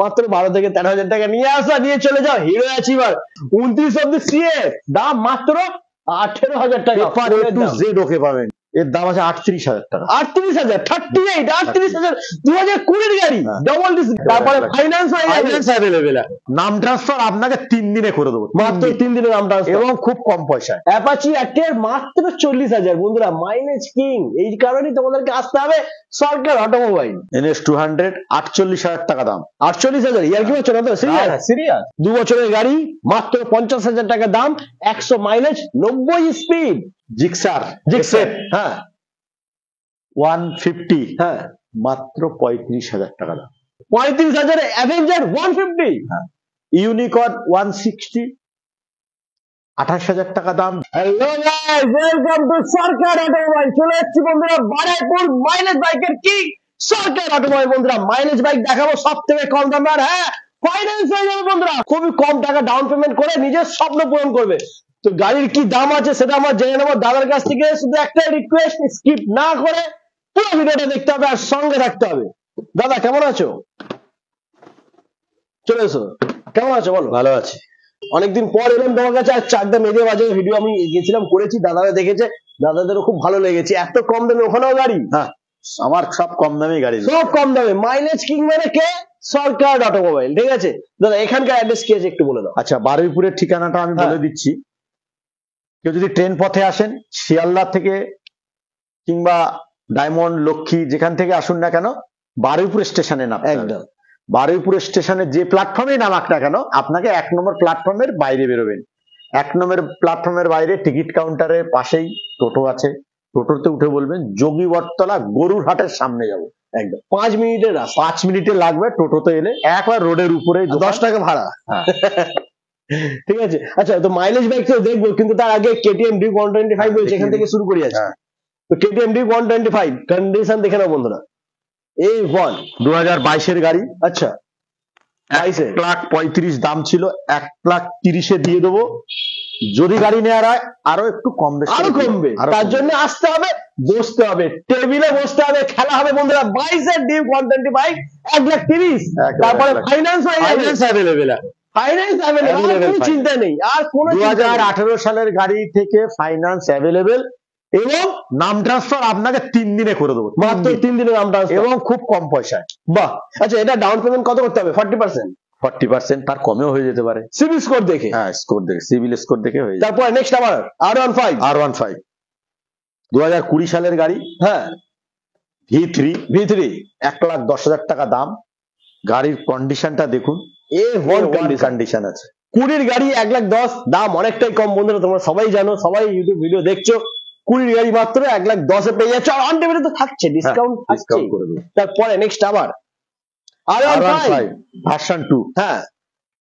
মাত্র 12 থেকে 13,000 টাকা নিয়ে আসা, নিয়ে চলে যাও হিরো অ্যাচিভার 29 অব্দি সিএ, দাম মাত্র 18,000 টাকা। জেড ওকে পাবেন, এর দাম আছে 38,000 টাকা। 38,000, 38,000 2020 গাড়ি, ডবল ডিস্ক। তারপরে ফাইন্যান্স অ্যাভেলেবেল, নাম ট্রান্সফার আপনাকে 3 দিনে করে দেবো, মাত্র 3 দিনে নাম ট্রান্সফার, এবং খুব কম পয়সায়। অ্যাপাচি অ্যাক্টিভ মাত্র 40,000 বন্ধুরা, মাইলেজ কিং। এই কারণেই তোমাদেরকে আসতে হবে সরকার অটোমোবাইল। NS 200 48,000 টাকা দাম। 48,000 ইয়ার কি হচ্ছে না তো? সিরিয়াস 2 বছরের গাড়ি, মাত্র 50,000 টাকা দাম, 100 মাইলেজ, 90 স্পিড। জিক্সার হ্যাঁ 150, হ্যাঁ মাত্র 35,000 টাকা দাম। 35,000 অ্যাভেঞ্জার 150। ইউনিকর্ন 160, 28,000 টাকা দাম। Hello guys, welcome to Sarkar automobile. চলে এসেছি বন্ধুরা বারাইপুর মাইলেজ বাইকের কিং সরকার অটোমোবাইল। বন্ধুরা মাইলেজ বাইক দেখাবো সব থেকে কম দামে, আর হ্যাঁ ফাইন্যান্স হয়ে যাবে বন্ধুরা, খুবই কম টাকা ডাউন পেমেন্ট করে নিজের স্বপ্ন পূরণ করবে। তো গাড়ির কি দাম আছে সেটা আমরা জেনে নেবো দাদার কাছ থেকে। শুধু একটা রিকোয়েস্ট, স্কিপ না করে পুরো ভিডিওটা দেখতে হবে আর সঙ্গে থাকতে হবে। দাদা কেমন আছো? চলে এসো, কেমন আছো বলো? ভালো আছি। অনেকদিন পর এলাম তোমার কাছে। আর চাকদা মেদিয়া বাজারের ভিডিও আমি গেছিলাম, করেছি, দাদারা দেখেছে, দাদাদেরও খুব ভালো লেগেছে। এত কম দামে ওখানেও গাড়ি। হ্যাঁ, আমার সব কম দামি গাড়ি, সব কম দামে। মাইলেজ কিং মানে কে? সরকার অটোমোবাইল। ঠিক আছে দাদা, এখানকার অ্যাড্রেস কি আছে একটু বলে দাও। আচ্ছা, বারুইপুরের ঠিকানাটা আমি বলে দিচ্ছি। কেউ যদি ট্রেন পথে আসেন, শিয়ালদা থেকে কিংবা ডায়মন্ড, লক্ষ্মী, যেখান থেকে আসুন না কেন, বারুইপুর স্টেশনে নামতে হবে। একদম বারুইপুর স্টেশনে যে প্ল্যাটফর্মে নামাক না কেন, আপনাকে 1 নম্বর প্ল্যাটফর্মের বাইরে বেরোবেন। 1 নম্বর প্ল্যাটফর্মের বাইরে টিকিট কাউন্টারের পাশেই টোটো আছে, টোটোতে উঠে বলবেন যোগী বটতলা গরুর হাটের সামনে যাব। একদম 5 মিনিটের রাস্তা। 5 মিনিটে লাগবে টোটোতে এলে, একবার রোডের উপরে 10 টাকা ভাড়া। ঠিক আছে। আচ্ছা, তো মাইলেজ বাইক তো দেখবো, কিন্তু তার আগে KTM Duke 125 রয়েছে, এখান থেকে শুরু করি আছে। তো KTM Duke 125 কন্ডিশন দেখে নাও বন্ধুরা। A1 2022 গাড়ি। আচ্ছা 1,35,000 দাম ছিল, 1,30,000 দিয়ে দেবো। যদি গাড়ি নেওয়ার হয় আরো একটু কম বেশি, আরো কমবে। তার জন্য আসতে হবে, বসতে হবে, টেবিলে বসতে হবে, খেলা হবে বন্ধুরা। 22 Duke 125 1,30,000। তারপরে ফাইন্যান্স হয়ে যাবে, ফাইন্যান্স অ্যাভেলেবল, কোনো চিন্তা নেই। আর কোন 2018 সালের গাড়ি থেকে ফাইন্যান্স অ্যাভেলেবেল, এবং নাম ট্রান্সফার আপনাকে 3 দিনে করে দেবো, মাত্র 3 দিনে নাম ট্রান্সফার, এবং খুব কম পয়সায়। বাহ। আচ্ছা, এটা ডাউন পেমেন্ট কত করতে হবে? 40%? 40%, তার কমেও হয়ে যেতে পারে, সিবিল স্কোর দেখে। হ্যাঁ, স্কোর দেখে, সিভিল স্কোর দেখে হয়ে যাবে। তারপর নেক্সট আবার R15 2020 সালের গাড়ি। হ্যাঁ V3 1,10,000 টাকা দাম। গাড়ির কন্ডিশনটা দেখুন, A1 কন্ডিশন আছে। 20 গাড়ি 1,10,000, দাম অনেকটাই কম বন্ধুরা, তোমরা সবাই জানো, সবাই ইউটিউব ভিডিও দেখছো। 20 গাড়ি মাত্র 1,10,000 পেয়ে যাচ্ছে, আর অন টেবিলে তো থাকছে ডিসকাউন্ট করে দেবো। তারপরে নেক্সট আবার R15 ভার্সন 2, হ্যাঁ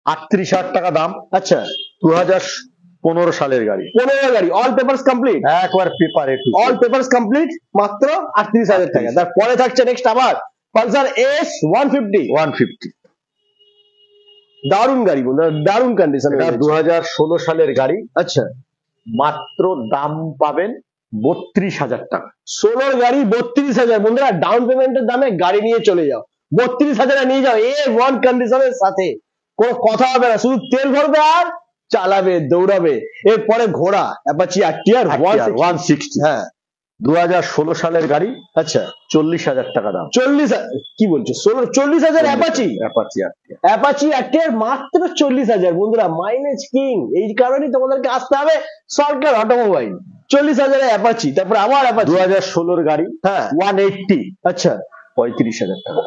38,000 টাকা দাম। আচ্ছা 2015 সালের গাড়ি, 15 গাড়ি, অল পেপারস কমপ্লিট, একবার পেপার অল পেপারস কমপ্লিট, মাত্র 38,000 টাকা। তারপরে থাকছে নেক্সট আবার পালসার S 150। দারুণ গাড়ি বন্ধুরা, দারুণ কন্ডিশন। 2016 সালের গাড়ি। আচ্ছা, মাত্র দাম পাবেন 32,000 টাকা। 16 গাড়ি 32,000 বন্ধুরা, ডাউন পেমেন্টের দামে গাড়ি নিয়ে চলে যাও, 32,000 নিয়ে যাও A1 কন্ডিশনের সাথে। কোনো কথা হবে না, শুধু তেল ভরবে আর চালাবে, দৌড়াবে। এরপরে ঘোড়া অ্যাপাচি RTR 160। হ্যাঁ 2016 সালের গাড়ি। আচ্ছা 40,000 টাকা দাম। 40,000 কি বলছো? 40,000 অ্যাপাচি RTR মাত্র 40,000 বন্ধুরা, মাইলেজ কিং। এই কারণেই তোমাদেরকে আসতে হবে সরকার অটোমোবাইল। 40,000 অ্যাপাচি। তারপর আবার অ্যাপাচি 2016 গাড়ি। হ্যাঁ 180। আচ্ছা 35,000 টাকা।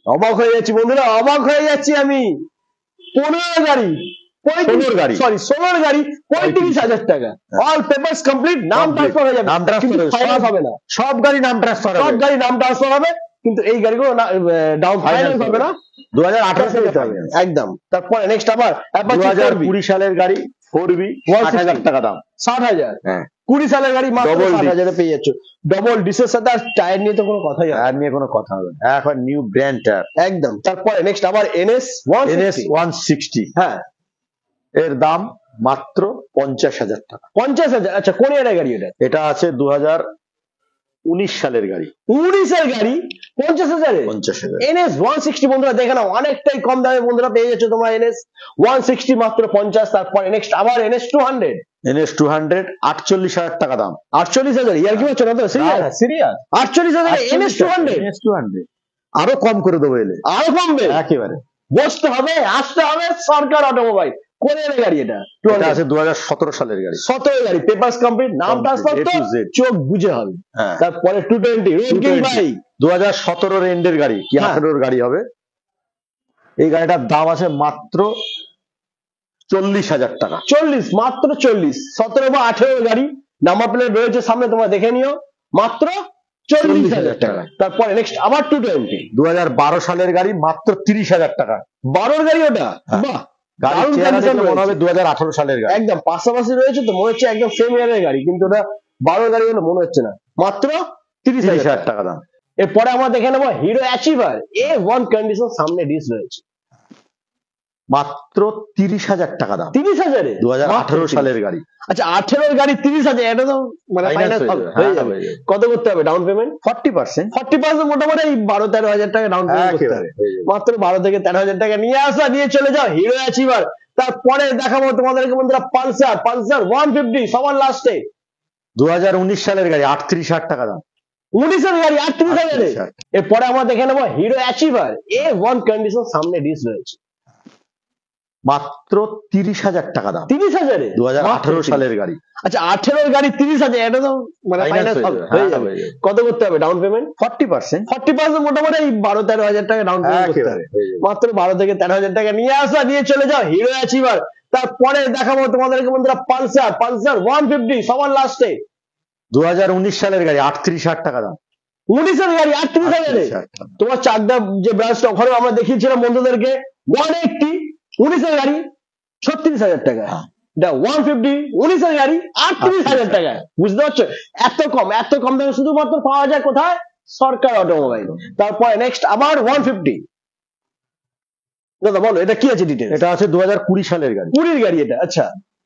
অবাক হয়ে যাচ্ছি বন্ধুরা, অবাক হয়ে যাচ্ছি আমি। 15 গাড়ি 16 গাড়ি 35,000 টাকা, অল পেপারস কমপ্লিট, নাম ট্রান্সফার হয়ে যাবে, কিন্তু ফাইন্যান্স হবে না। সব গাড়ি নাম ট্রান্সফার হবে, সব গাড়ি নাম ট্রান্সফার হবে, কিন্তু এই গাড়িগুলো ডাউন ফাইন্যান্স হবে না। 2018 সালে হবে একদম। তারপরে নেক্সট আবার 2020 সালের গাড়ি 4B 60,000 টাকা দাম। 60,000। হ্যাঁ 20 সালের গাড়ি মাত্র 60,000 পেয়ে যাচ্ছ, ডবল ডিসের সাথে। আর টায়ার নিয়ে তো কোনো কথাই হবে না, টায়ার নিয়ে কোনো কথা হবে না, এখন নিউ ব্র্যান্ড টায়ার একদম। তারপরে নেক্সট আবার NS 160। হ্যাঁ এর দাম মাত্র 50,000 টাকা। 50,000। আচ্ছা কোন এর গাড়ি এটা? এটা আছে সালের গাড়ি, 19-এর গাড়ি 50,000-এ 50,000 NS 160 বন্ধুরা দেখে নাও, অনেকটাই কম দামে বন্ধুরা পেয়ে যাচ্ছে তোমরা NS 160 মাত্র 50। তারপরে নেক্সট আবার NS 200, NS 200 48,000 টাকা দাম। 48,000, ইয়ার কি হচ্ছে না তো? সিরিয়াস 48,000 NS 200, NS 200 আরো কম করে দেবো এলে, আরো কমবে? একেবারে বসতে হবে, আসতে হবে সরকার অটোমোবাইল। কোন এর গাড়ি এটা? এটা আছে 2017 সালের গাড়ি, 17 গাড়ি, পেপারস কমপ্লিট, নাম ট্রান্সফার তো A to Z। চোখ বুঝে হবে। হ্যাঁ। তারপরে 220 রোড কিং ভাই, 2017 এন্ডের গাড়ি কি হ্যাঁ। 18 গাড়ি হবে। এই গাড়িটার দাম আছে মাত্র 40,000 টাকা। 40, মাত্র 40, 17 বা 18 গাড়ি, নাম্বার প্লেট রয়েছে সামনে, তোমরা দেখে নিও, মাত্র 40,000 টাকা। তারপরে নেক্সট আবার 220, 2012 সালের গাড়ি মাত্র 30,000 টাকা। 12 গাড়ি ওটা, হ্যাঁ। বাহ, গাড়ির দারুণ চেহারা condition দেখলে মনে হবে রয়েছে। 2018 সালের গাড়ি। একদম পাশাপাশি রয়েছে তো মনে হচ্ছে একদম সেম ইয়ারের গাড়ি, কিন্তু ওটা 12 গাড়ি হলে মনে হচ্ছে না, মাত্র 30,000 30,000 টাকা দাম। এরপরে আমরা দেখে নেবো হিরো অ্যাচিভার A1 কন্ডিশন, সামনে ডিস রয়েছে, মাত্র 30,000 টাকা দাম। 30,000-এ 2018 সালের গাড়ি। আচ্ছা, 18 গাড়ি 30,000, এটা তো মানে Finance ফাইনান্স হয়ে যাবে, হয়ে হ্যাঁ, যাবে। হয়ে যাবে। কত করতে হবে ডাউন পেমেন্ট? 40%। 40% মোটামুটি এই 12-13 হাজার টাকা ডাউন পেমেন্ট করতে একেবারে হবে। হয়ে যাবে। মাত্র 12 থেকে 13 হাজার টাকা নিয়ে আসা, নিয়ে চলে যাও হিরো অ্যাচিভার। তারপরে দেখাবো তোমাদেরকে বন্ধুরা পালসার 150 সবার লাস্টে, 2019 সালের গাড়ি 38,000 টাকা দাম। 19-এর গাড়ি 38,000-এ। 38,000 এরপরে আমরা দেখে নেবো হিরো অ্যাচিভার A1 কন্ডিশন, সামনে ডিস রয়েছে, মাত্র 30,000 টাকা দাম। 30,000-এ 2018 সালের গাড়ি। আচ্ছা, 18 গাড়ি 30,000, এটা তো মানে Finance ফাইনান্স হয়ে যাবে, হয়ে হ্যাঁ, যাবে। হয়ে যাবে। কত করতে হবে ডাউন পেমেন্ট? 40%। 40% মোটামুটি এই 12-13 হাজার টাকা ডাউন পেমেন্ট করতে হবে। একেবারে হয়ে যাবে। মাত্র 12 থেকে 13 হাজার টাকা নিয়ে আসা, নিয়ে চলে যাও হিরো অ্যাচিভার। তারপরে দেখাবো তোমাদেরকে বন্ধুরা পালসার 150 সবার লাস্টে, 2019 সালের গাড়ি 38,000 টাকা দাম। 19-এর গাড়ি 38,000-এ। 38,000 টাকা। তোমার চাকদা যে ব্রাঞ্চটা, ওখানে আমরা দেখিয়েছিলাম বন্ধুদেরকে 180, 19-এর গাড়ি 36,000 টাকা। হ্যাঁ। এটা 150, 19-এর গাড়ি 38,000 টাকা। বুঝতে পারছো? এত কম দামে শুধুমাত্র পাওয়া যায় কোথায়? সরকার অটোমোবাইল। তারপরে নেক্সট আবার 150। দাদা বলো এটা কি আছে ডিটেলস? এটা আছে 2020 সালের গাড়ি। 20-এর গাড়ি এটা, আচ্ছা,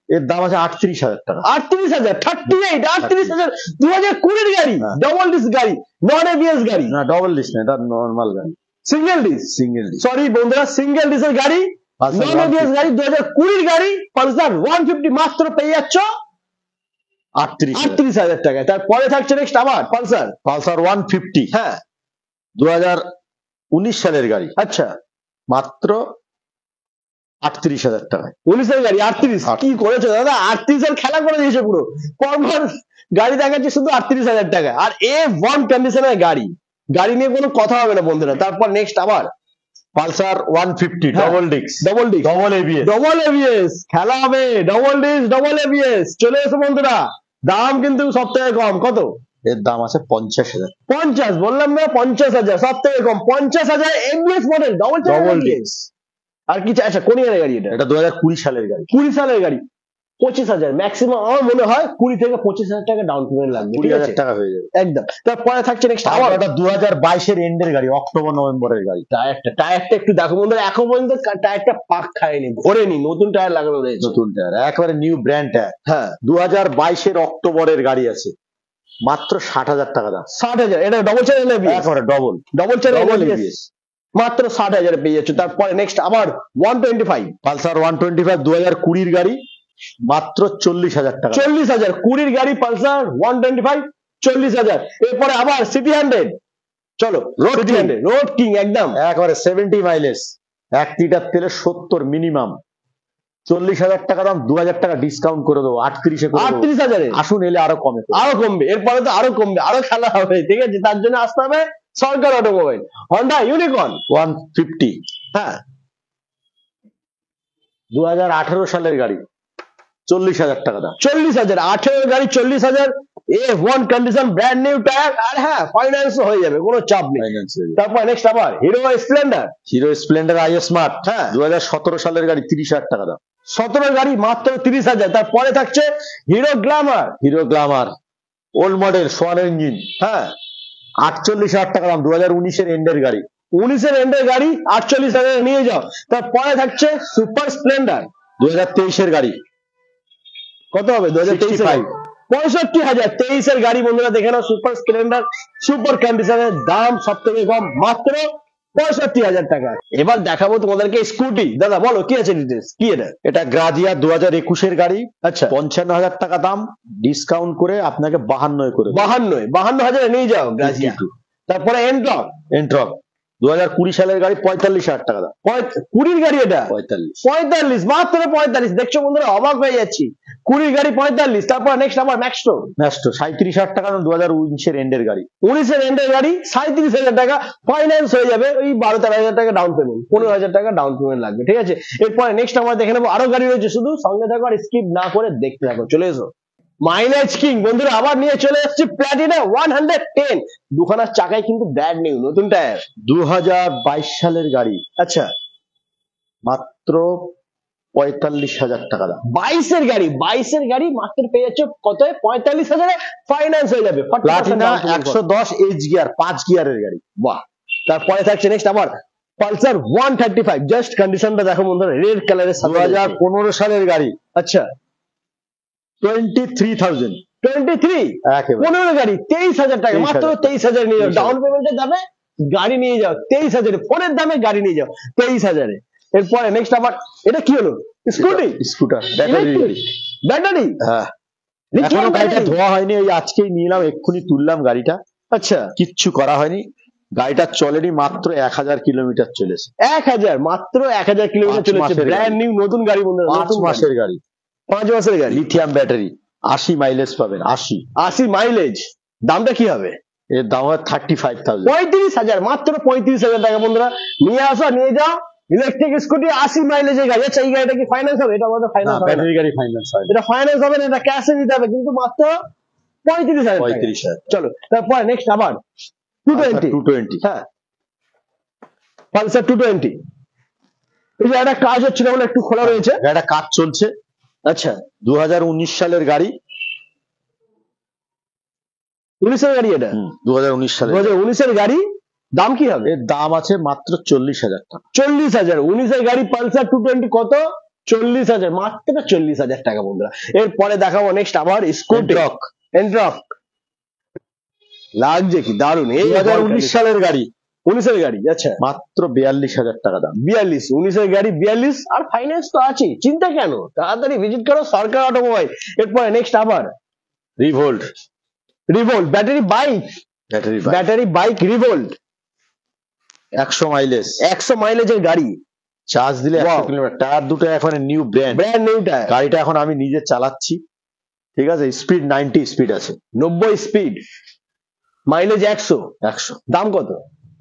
এর দাম আছে 38,000 টাকা। 38,000, 38,000, 2020-এর গাড়ি, হ্যাঁ। ডবল ডিস্ক গাড়ি, নন এবিএস গাড়ি, না ডবল ডিস্ক না, এটা নরমাল গাড়ি, single disc, single disc. Sorry বন্ধুরা, সিঙ্গেল ডিস্কের গাড়ি, Pulsar নন এবিএস গাড়ি, 2020-এর গাড়ি, পালসার 150 মাত্র পেয়ে যাচ্ছ 38,000। 38,000 টাকায়। তারপরে থাকছে নেক্সট আবার পালসার 150, হ্যাঁ, 2019 সালের গাড়ি, আচ্ছা, মাত্র 38,000 টাকায়। 19-এর গাড়ি 38। কি করেছো দাদা, 38-এর খেলা করে দিয়েছে পুরো। পরপর গাড়ি দেখাচ্ছে শুধু 38,000 টাকা, আর A1 কন্ডিশনের গাড়ি নিয়ে কোনো কথা হবে না বন্ধুরা। তারপর নেক্সট আবার পালসার 150 হ্যাঁ। Double disc, double disc, double ABS. Double ABS খেলা হবে, ডবল ডিস্ক, ডবল এবিএস। চলে এসো বন্ধুরা, দাম কিন্তু সব থেকে কম। কত? এর দাম আছে 50,000। 50, বললাম না 50,000, সব থেকে কম 50,000 এবিএস মডেল, ডবল ডিস্ক। আর কি? আচ্ছা, কোন ইয়ারের গাড়ি এটা? এটা 2020 সালের গাড়ি। 20 সালের গাড়ি, 25,000 ম্যাক্সিমাম। আমার মনে হয় 20 থেকে 25,000 টাকা ডাউন পেমেন্ট লাগবে, ঠিক আছে? 20,000 টাকা হয়ে যাবে একদম। তারপরে থাকছে নেক্সট আবার আবার এটা 2022 এর এন্ডের গাড়ি, অক্টোবর নভেম্বরের গাড়ি। টায়ারটা একটু দেখো বন্ধুরা, এখন পর্যন্ত টায়ারটা পাক খায়নি, ঘোরেনি, নতুন টায়ার লাগানো রয়েছে। নতুন টায়ার, একেবারে নিউ ব্র্যান্ড টায়ার। হ্যাঁ, 2022 এর অক্টোবরের গাড়ি আছে, মাত্র 60,000 টাকা দাম। 60,000, এটা ডবল চ্যানেল এবিএস, একেবারে ডবল ডবল এবিএস। এবিএস, মাত্র 60,000 পেয়ে যাচ্ছে। তারপরে নেক্সট আবার 125, পালসার 125 2020 এর গাড়ি, মাত্র 40,000 টাকা। 40,000, 20-র গাড়ি পালসার 125, 40,000। এরপরে আবার সিটি 100, চলো সিটি 100 রোড কিং, একদম একেবারে 70 মাইলেজ, 1 লিটার তেলে 70 মিনিমাম, 40,000 টাকা দাম। 2,000 টাকা ডিসকাউন্ট করে দেবো, 38 করে দেবো। 38,000-এ আসুন এলে আরো কমে করবো। আরো কমবে, এরপরে তো আরো কমবে, আরো খেলা হবে, ঠিক আছে? তার জন্য আসতে হবে সরকার অটোমোবাইল। হন্ডা ইউনিকর্ন 150, হ্যাঁ, 2018 সালের গাড়ি, 40,000 টাকা দাম। 40,000, 18 গাড়ি 40,000, A1 condition, brand new tyre, আর হ্যাঁ ফাইন্যান্স হয়ে যাবে, কোনো চাপ নেই। তারপর নেক্সট আবার hero Splendor, hero Splendor I smart, হ্যাঁ, 2017 সালের গাড়ি, 30,000 টাকা দাম। 17 গাড়ি মাত্র 30,000। তারপরে থাকছে hero glamour, hero glamour old model, সোয়ান ইঞ্জিন, হ্যাঁ, 48,000 টাকা দাম। 2019 এর এন্ডের গাড়ি, 19-এর এন্ডের গাড়ি 48,000 নিয়ে যাও। তারপরে থাকছে সুপার স্প্লেন্ডার, 2023 এর গাড়ি, কত হবে 2023? 65, 65,000 23-এর গাড়ি বন্ধুরা দেখে নাও, সুপার স্প্লেন্ডার, সুপার কন্ডিশনের, দাম সব থেকে কম মাত্র 65,000 টাকা। এবার দেখাবো তোমাদেরকে স্কুটি। দাদা বলো কি আছে ডিটেলস, কি এটা? এটা গ্রাজিয়া 2021-এর গাড়ি। আচ্ছা, 55,000 টাকা দাম, ডিসকাউন্ট করে আপনাকে 52 করে 52,000 নিয়ে যাও গ্রাজিয়া। তারপরে এন্ট্রক। 2020 সালের গাড়ি, 45,000 টাকা দাম। 20 গাড়ি, এটা 45 মাত্র 45। দেখছো বন্ধুরা, অবাক হয়ে যাচ্ছি, 20 গাড়ি 45। তারপর নেক্সট আবার ম্যাক্সটো 37,000 টাকা, 2019-এর এন্ডের গাড়ি। 19-এর এন্ডের গাড়ি, 37,000 টাকা ফাইন্যান্স হয়ে যাবে, ওই 12-13,000 টাকা ডাউন পেমেন্ট, 15,000 টাকা ডাউন পেমেন্ট লাগবে, ঠিক আছে। এরপরে নেক্সট আমরা দেখে নেবো, আরো গাড়ি রয়েছে, শুধু সঙ্গে থাকো আর স্কিপ না করে দেখতে থাকো। চলে এসো মাইলেজ কিং বন্ধুরা, আবার নিয়ে চলে এসেছি প্ল্যাটিনা 110। দুখানার চাকায় কিন্তু ব্র্যান্ড নিউ নতুন টায়ার। 2022 সালের গাড়ি, আচ্ছা, মাত্র 45,000 টাকা দাম। 22-এর গাড়ি মাত্র পেয়ে যাচ্ছে কত? 45,000-এ ফাইন্যান্স হয়ে যাবে। প্লাটিনা 110 এইচ গিয়ার, 5 গিয়ারের গাড়ি। বাহ। তারপরে থাকছে নেক্সট আবার পালসার 135। জাস্ট কন্ডিশনটা দেখো বন্ধুরা, রেড কালারের। 2015 সালের গাড়ি। আচ্ছা, 23,000। 23 একেবারে 15 গাড়ি 23,000 টাকা, মাত্র 23,000 নিয়ে যাও। ডাউন পেমেন্টের দামে গাড়ি নিয়ে যাও 23,000, ফোনের দামে গাড়ি নিয়ে যাও 23,000-এ। এরপরে নেক্সট আবার এটা কি হলো? স্কুটার ব্যাটারি গাড়ি। ব্যাটারি, হ্যাঁ, এখনো গাড়িটা ধোয়া হয়নি, এই আজকেই নিলাম, এক্ষুনি তুললাম গাড়িটা। আচ্ছা, কিচ্ছু করা হয়নি, গাড়িটা চলেনি, মাত্র 1000 কিলোমিটার চলেছে। 1000, মাত্র 1000 কিলোমিটার চলেছে। ব্র্যান্ড নিউ নতুন গাড়ি বন্ধুরা, 5 মাসের গাড়ি। 5 মাসের গাড়ি, লিথিয়াম ব্যাটারি, 80 মাইলেজ পাবেন। 80 মাইলেজ। দামটা কি হবে? এর দাম হবে 35,000। 35,000, মাত্র 35,000 টাকা বন্ধুরা। নিয়ে আসো, নিয়ে যাও ইলেকট্রিক স্কুটি, 80 মাইলেজের গাড়ি। আচ্ছা, এই গাড়িটা কি ফাইন্যান্স হবে? এটা আমাদের ফাইন্যান্স হবে না, ব্যাটারি গাড়ি ফাইন্যান্স হয়। এটা ফাইন্যান্স হবে না, এটা ক্যাশে দিতে হবে, কিন্তু মাত্র 35,000। 35,000। চলো তারপরে নেক্সট আবার 220। হ্যাঁ, পালসার 220। এই যে একটা কাজ হচ্ছিল বলে একটু খোলা রয়েছে, গাড়িটা কাজ চলছে। আচ্ছা, 2019 সালের গাড়ি। 19-এর গাড়ি এটা। 2019 সালের 2019-এর গাড়ি। দাম কি হবে? এর দাম আছে মাত্র 40,000 টাকা। 40,000। 19-এর গাড়ি পালসার 220 কত? 40,000, মাত্র 40,000 টাকা বন্ধুরা। এরপরে দেখাবো নেক্সট আবার স্কুটি এন্ট্রক। লাগছে কি দারুন। এই 2019 সালের গাড়ি। 19-এর গাড়ি, আচ্ছা, মাত্র 42,000 টাকা দাম। 42। 19-এর গাড়ি 42, আর ফাইন্যান্স তো আছে, চিন্তা কেন? তাড়াতাড়ি ভিজিট করো সরকার অটোমোবাইল। এরপরে নেক্সট আবার revolt battery bike revolt, 100 mileage. 100 মাইলেজের গাড়ি, চার্জ দিলে 100 কিলোমিটার। টায়ার দুটো এখন নিউ ব্র্যান্ড নিউ টায়ার। গাড়িটা এখন আমি নিজে চালাচ্ছি, ঠিক আছে। স্পিড 90 স্পিড আছে, 90 স্পিড, মাইলেজ 100। দাম কত?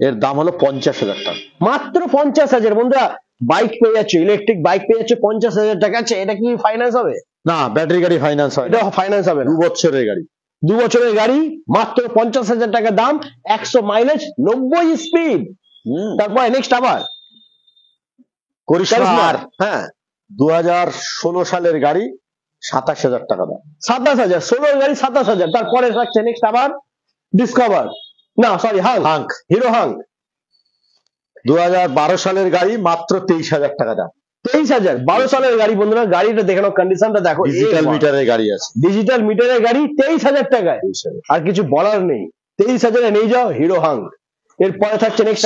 এর দাম হলো 50,000 টাকা, মাত্র 50,000 বন্ধুরা। বাইক পেয়ে যাচ্ছে, ইলেকট্রিক বাইক পেয়ে যাচ্ছে 50,000 টাকা। আছে, এটা কি ফাইন্যান্স হবে? না, ব্যাটারি গাড়ি ফাইন্যান্স হয়। এটা ফাইন্যান্স হবে না। 2 বছরের গাড়ি। 2 বছরের গাড়ি, মাত্র 50,000 টাকা দাম, 100 মাইলেজ, 90 স্পিড। তারপরে নেক্সট আবার করিশ্মা। হ্যাঁ, 2016 সালের গাড়ি, 27,000 টাকা দাম। 27,000। 16 গাড়ি 27,000। তারপরে থাকছে নেক্সট আবার ডিসকভার, না সরি, হাঙ্ক, হিরো হাঙ্ক। 2012 সালের গাড়ি, মাত্র 23,000 টাকা দাম। 23,000। 12 সালের গাড়ি বন্ধুরা। গাড়িটা দেখে নাও, কন্ডিশনটা দেখো। ডিজিটাল মিটারের গাড়ি আছে। ডিজিটাল মিটারের গাড়ি 23,000 টাকায়, আর কিছু বলার নেই। 23,000-এ নিয়ে যাও হিরো হাঙ্ক। এরপরে থাকছে নেক্সট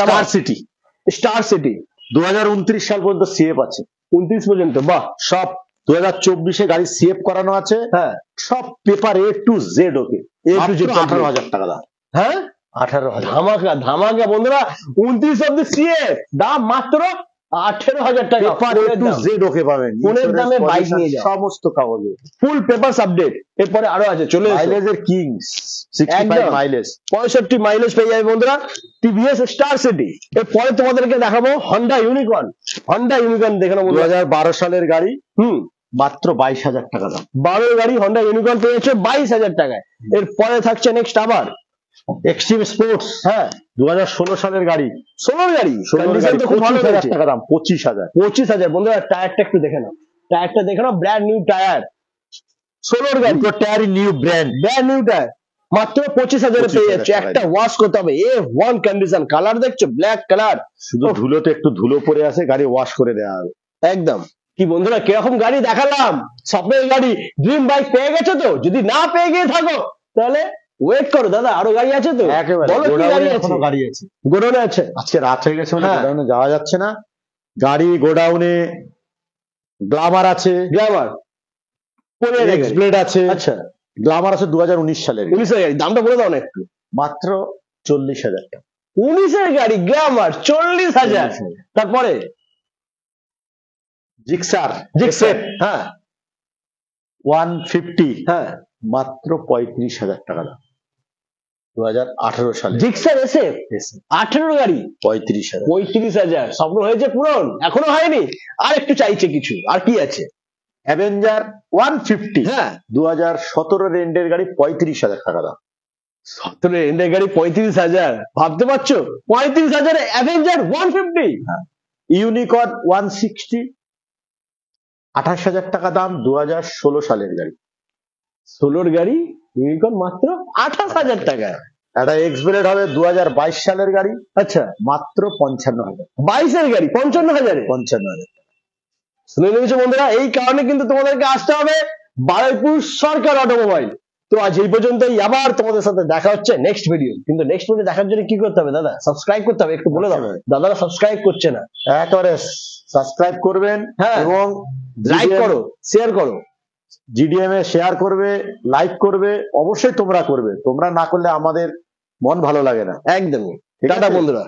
স্টার সিটি। 2029 সাল পর্যন্ত সিএফ আছে। 29 পর্যন্ত, বাহ। সব 2024-এ গাড়ি সিএফ করানো আছে। হ্যাঁ, সব paper A to Z okay. A to Z 18,000 টাকা দাম। হ্যাঁ, 18,000। ধামাকা বন্ধুরা। 29 অব্দি সিএফ, দাম মাত্র 18,000 টাকা। পেপার A to Z ওকে পাবেন। ফোনের দামে বাইক নিয়ে যাও, সমস্ত কাগজ, ফুল পেপারস আপডেট। এরপরে আরো আছে, চলে মাইলেজের কিং, 65 মাইলেজ, 65 মাইলেজ পেয়ে যাবে বন্ধুরা। TVS star city. এরপরে তোমাদেরকে দেখাবো হন্ডা ইউনিকর্ন। দেখে নাও 2012 সালের গাড়ি। মাত্র 22,000 টাকা দাম। 12 গাড়ি হন্ডা ইউনিকর্ন পেয়েছে 22,000 টাকায়। এরপরে থাকছে নেক্সট আবার এক্সট্রিম স্পোর্টস। হ্যাঁ, 2016 সালের গাড়ি। 16 গাড়ি, কন্ডিশন তো খুব ভালো। 25,000 টাকা দাম। 25,000 বন্ধুরা। টায়ারটা একটু দেখে নাও, ব্র্যান্ড নিউ টায়ার। 16 গাড়ি, টায়ারই নিউ ব্র্যান্ড নিউ টায়ার, মাত্র 25,000-এ পেয়ে যাচ্ছে। একটা ওয়াশ করতে হবে, A1 কন্ডিশন। কালার দেখছো, ব্ল্যাক কালার। শুধু ধুলোতে একটু ধুলো পড়ে আছে, গাড়ি ওয়াশ করে দেওয়া হবে একদম। কি বন্ধুরা কিরকম গাড়ি দেখালাম, স্বপ্নের গাড়ি, ড্রিম বাইক পেয়ে গেছো তো? যদি না পেয়ে গিয়ে থাকো তাহলে ওয়েট করো দাদা, আরো গাড়ি আছে তো। একেবারে বলো কি গাড়ি আছে? এখনো গাড়ি আছে। গোডাউনে আছে। আজকে রাত হয়ে গেছে বলে হ্যাঁ। গোডাউনে যাওয়া যাচ্ছে না। গাড়ি গোডাউনে গ্লামার আছে, গ্ল্যামার এক্স ব্লেড আছে। আচ্ছা, গ্লামার আছে 2019 সালের, 19 গাড়ি, দামটা বলে দাও না একটু। মাত্র 40,000 টাকা। 19 গাড়ি গ্ল্যামার 40,000। তারপরে জিক্সার, জিক্সার, হ্যাঁ 150, হ্যাঁ মাত্র 35,000 টাকা দাম। 2018 সালে জিক্সার এসে 18 গাড়ি 35,000। 35,000। স্বপ্ন হয়েছে পূরণ? এখনো হয়নি, আর একটু চাইছে কিছু। আর কি আছে? অ্যাভেঞ্জার 150, হ্যাঁ 2017 রেন্ডের গাড়ি 35,000 টাকা দাম। 17 এন্ডের গাড়ি 35,000। ভাবতে পারছো 35,000 অ্যাভেঞ্জার 150। ইউনিকর্ন 160, 28,000 টাকা দাম। 2016 সালের গাড়ি। 16 গাড়ি ইউনিকর্ন মাত্র 28,000 টাকা। একটা এক্সব্লেড হবে 2022 সালের গাড়ি, আচ্ছা, মাত্র 55,000। 22 গাড়ি 55,000। 55,000। শুনে নিয়েছো বন্ধুরা, এই কারণে কিন্তু তোমাদেরকে আসতে হবে বারুইপুর সরকার অটোমোবাইল। তো আজ এই পর্যন্তই, আবার তোমাদের সাথে দেখা হচ্ছে নেক্সট ভিডিও। কিন্তু নেক্সট ভিডিও দেখার জন্য কি করতে হবে দাদা? সাবস্ক্রাইব করতে হবে, একটু বলে দাও। দাদারা সাবস্ক্রাইব করছে না। একেবারে সাবস্ক্রাইব করবেন, হ্যাঁ। এবং লাইক করো, শেয়ার করো। জিডিএম এ শেয়ার করবে, লাইক করবে, অবশ্যই তোমরা করবে। তোমরা না করলে আমাদের মন ভালো লাগে না। একদমই। ঠিক টাটা আছে? বন্ধুরা।